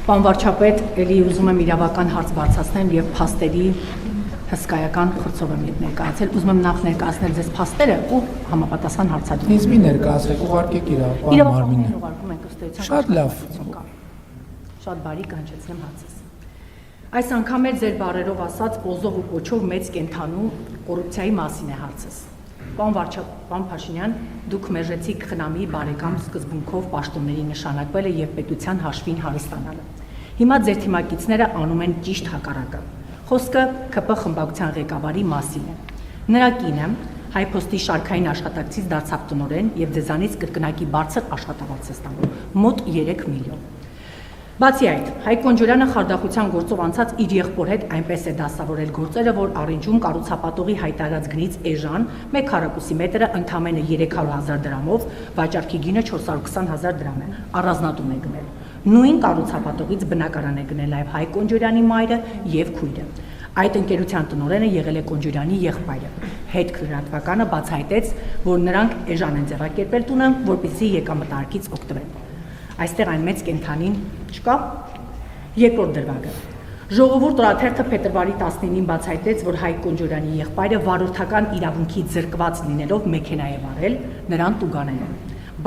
Պարոն վարչապետ, ելի ուզում եմ իրավական հարց բարձրացնեմ եւ փաստերի հսկայական խրձով եմ ներկայացել, ուզում եմ նախ ներկայացնել ձեզ փաստերը ու համապատասխան հարցադրում։ Ինձ մի ներկայացրեք, ուղարկեք իրավական մարմինը։ Ուղարկում ենք ըստ էության։ Շատ լավ։ Շատ բարի կանչեցնեմ հարցս։ Այս անգամ էլ ձեր բարերով ասած օզով ու կոչով մեծ կենթանու կոռուպցիայի մասին է հարցս։ Պարոն վարչապետ, պարոն Փաշինյան, դուք մերժեցիք խնամի բարեկամ սկզբունքով պաշտոնների նշանակվելը եւ պետության հաշվին հարստանալը։ Հիմա ձեր թիմակիցները անում են ճիշտ հակառակը։ Խոսքը ԿՊ խմբակցության ղեկավարի մասին է։ Նրա կինը Հայփոստի շարքային աշխատակցից դարձավ տնօրեն եւ ձեզանից կրկնակի բարձր աշխատավարձ է ստանում՝ մոտ 3 միլիոն։ Բացի այդ, Հայկ Կոնջորյանը խարդախության գործով անցած իր եղբոր հետ այնպես է դասավորել գործերը, որ առինջում կառուցապատողի հայտարարած գնից էժան 1 քառակուսի մետրը ընդամենը 300,000 դրամով, վաճառքի գինը 420,000 դրամ է, առանձնատուն է գնել։ Նույն կառուցապատողից բնակարան է գնել նաև Հայկ Կոնջորյանի մայրը եւ քույրը։ Այդ ընկերության տնօրենը եղել է Կոնջորյանի եղբայրը։ Հետքրրատվականը բացահայտեց, որ նրանք էժան են ձեռակերպել տունը, որպեսզի եկամտարկից օգտվեն։ Այստեղ այն մեծ կենթանին չկա։ Երկրորդ դրվագը։ Ժողովուրդ օրաթերթը փետրվարի 19-ին բացահայտեց, որ Հայկ Կոնջորյանի եղբայրը վարորդական իրավունքի զրկված լինելով մեքենա է վարել, նրան տուգանել են։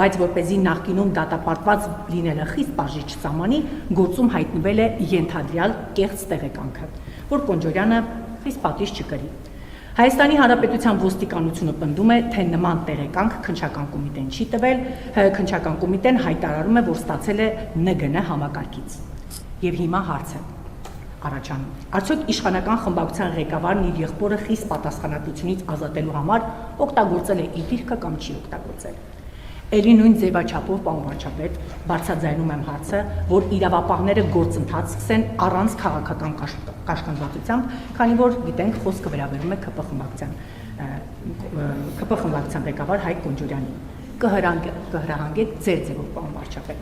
Բայց որպեսզի նախկինում դատապարտված լինելը խիստ բաժի չսահմանի, գործում հայտնվել է ենթադրյալ կեղծ տեղեկանքը, որ Կոնջորյանը խիստ պատիժ չկրի։ Հայաստանի Հանրապետության ոստիկանությունը պնդում է, թե նման տեղեկանք քննչական կոմիտեն չի տվել, քննչական կոմիտեն հայտարարում է, որ ստացել է ՆԳՆ համակարգից։ Եվ հիմա հարց է առաջանում. Արդյոք իշխանական խմբակցության ղեկավարն իր եղբորը խիստ պատասխանատվությունից ազատելու համար օգտագործել է իր դիրքը կամ չի օգտագործել։ Էլի նույն ձևաչափով, պարոն վարչապետ, բարձրաձայնում եմ հարցը, որ իրավապահները գործընթաց սկսեն առանց քաղաքական կաշկանդվածությամբ, քանի որ գիտենք խոսքը վերաբերում է ԿՊ խմբակցության ղեկավար Հայկ Կոնջորյանին։ Կհրահանգեք ձեր ձևով, պարոն վարչապետ,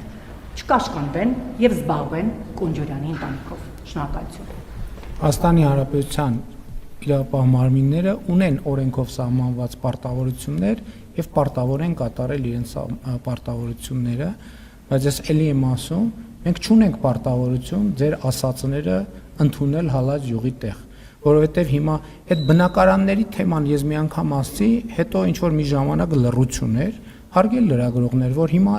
չկաշկանդվեն եւ զբաղվեն Կոնջորյանի ընտանիքով։ Շնորհակալություն։ Հայաստանի Հանրապետության իրավապահ մարմինները ունեն օրենքով սահմանված պարտավորություններ եւ պարտավոր են կատարել իրենց պարտավորությունները, բայց ես ելի եմ ասում, մենք չունենք պարտավորություն ձեր ասածները ընդունել հալած յուղի տեղ, որովհետեւ հիմա այդ բնակարանների թեման ես մի անգամ ասացի, հետո ինչ որ մի ժամանակ լռություն էր, հարգել լրագրողներ, որ հիմա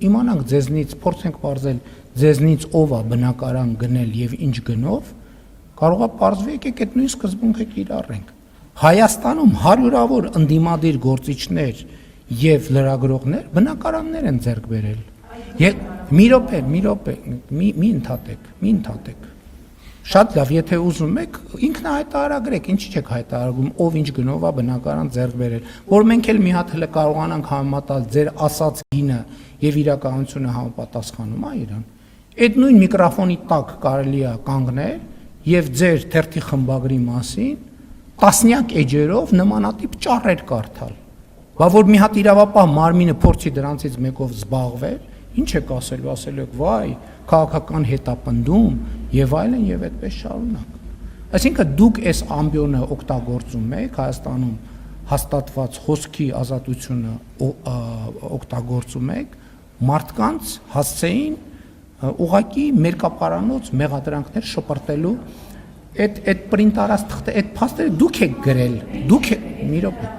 իմանանք ձեզնից, փորձենք բարձել ձեզնից ով է բնակարան գնել եւ ինչ գնով, կարող է պարզվի եկեք այդ նույն սկզբունքը կիրառենք։ Հայաստանում հարյուրավոր ընդդիմադիր գործիչներ եւ լրագրողներ բնակարաններ են ձեռք բերել։ Մի րոպե, մի ընդհատեք։ Շատ լավ, եթե ուզում եք, ինքնահայտարարագրեք, ինչի՞ չեք հայտարարում, ով ինչ գնով է բնակարան ձեռք բերել, որ մենք էլ մի հատ հələ կարողանանք համեմատալ ձեր ասած գինը եւ իրականությունը համապատասխանում է իրան։ Այդ նույն միկրոֆոնի տակ կարելի է կանգնել եւ ձեր թերթի խմբագրի մասին տասնյակ էջերով նմանատիպ ճառեր կարդալ։ Բա որ մի հատ իրավապահ մարմինը փորձի դրանցից մեկով զբաղվել, ինչ եք ասելու, ասելու եք, վայ, քաղաքական հետապնդում եւ այլն եւ այդպես շարունակ։ Այսինքն դուք այս ամբիոնը օգտագործում եք Հայաստանում հաստատված խոսքի ազատությունը օգտագործում եք մարդկանց հասցեին ուղակի մերկապարանոց մեղադրանքներ շպրտելու այդ պրինտ արած թղթե այդ փաստերը դուք եք գրել, դուք եք մի րոպե։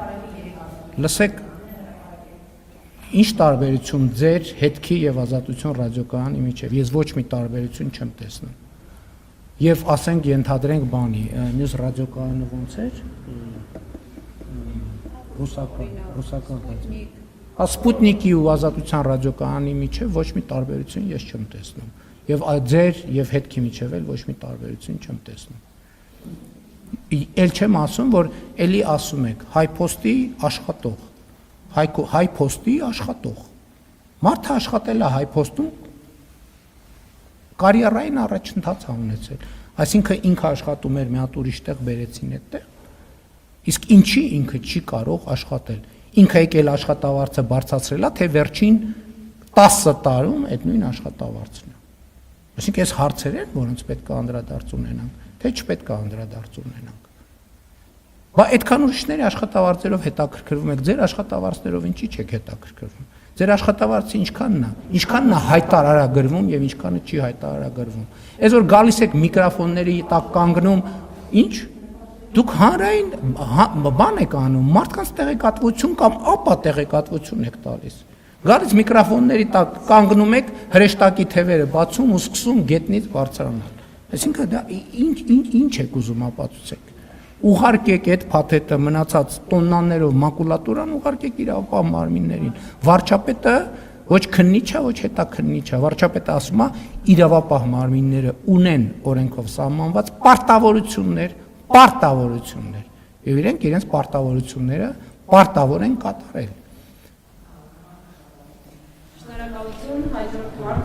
Լսեք, ինչ տարբերություն ձեր հետքի եւ ազատություն ռադիոկայանի միջեւ։ Ես ոչ մի տարբերություն չեմ տեսնում։ Եվ ասենք ենթադրենք բանի, մյուս ռադիոկայանը ոնց էր։ Ռուսական ռադիո։ Սպուտնիկի ու ազատության ռադիոկայանի միջեւ ոչ մի տարբերություն ես չեմ տեսնում։ Եվ ձեր եւ հետքի միջեւ էլ ոչ մի տարբերություն չեմ տեսնում։ Էլ չեմ ասում, որ էլի ասում եք Հայփոստի աշխատող, Հայփոստի աշխատող։ Մարդը աշխատել է Հայփոստում, կարիերային առաջընթաց է ունեցել։ Այսինքն ինքը աշխատում էր մի հատ ուրիշ տեղ, բերեցին այդտեղ։ Իսկ ինչի ինքը չի կարող աշխատել։ Ինքը եկել աշխատավարձը բարձրացրել է, թե վերջին 10 տարում այդ նույն աշխատավարձն է։ Այսինքն այս հարցեր են, որոնց պետք է անդրադարձ ունենանք, թե չպետք է անդրադարձ ունենանք։ Բա այդքան ուրիշների աշխատավարձերով հետաքրքրվում եք, ձեր աշխատավարձերով ինչի՞ չեք հետաքրքրվում։ Ձեր աշխատավարձը ինչքանն է հայտարարագրվում եւ ինչքանը չի հայտարարագրվում։ Այսօր գալիս եք միկրոֆոնների տակ կանգնում, ինչ դուք հանրային բան եք անում, մարդկանց տեղեկատվություն կամ ապա տեղեկատվություն եք տալիս։ Գալիս միկրոֆոնների տակ կանգնում եք, հրեշտակի թևերը բացում ու սկսում գետնից բարձրանալ։ Այսինքն դա ինչ եք ուզում ապացուցեք։ Ուղարկեք այդ փաթեթը մնացած տոննաներով մակուլատուրան ուղարկեք իրավապահ մարմիններին։ Վարչապետը ոչ քննիչ է, ոչ հետաքննիչ է։ Վարչապետը ասում է իրավապահ մարմինները ունեն օրենքով սահմանված պարտավորություններ, եւ իրենք իրենց պարտավորությունները պարտավոր են կատարել։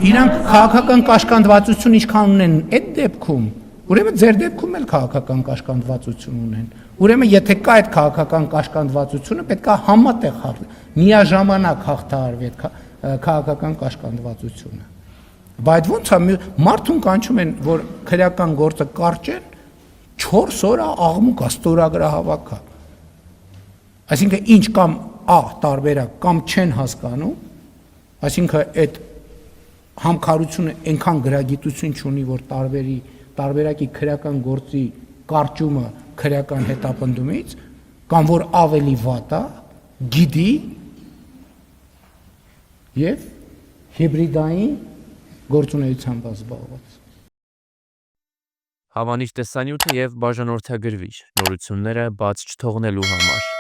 Իրանք քաղաքական կաշկանդվածություն ինչքան ունեն այդ դեպքում, ուրեմն ձեր դեպքում էլ քաղաքական կաշկանդվածություն ունեն։ Ուրեմն եթե կա այդ քաղաքական կաշկանդվածությունը, պետք է համատեղ միաժամանակ հաղթահարվի այդ քաղաքական կաշկանդվածությունը։ Բայց ո՞նց է մարդուն կանչում են, որ քրեական գործը կարճեն, 4 օր աղմուկ է, ստորագրահավաք է։ Այսինքն ինչ կամ տարբերակ կամ չեն հասկանում, այսինքն այդ համքարությունը այնքան գրագիտություն չունի, որ տարբերակի քրեական գործի կարճումը քրեական հետապնդումից, կամ որ ավելի վատ է, գիտի եւ հիբրիդային գործունեությամբ զբաղված։ Հավանիչ տեսանյութը եւ բաժանորդագրվիչ նորությունները բաց չթողնելու համար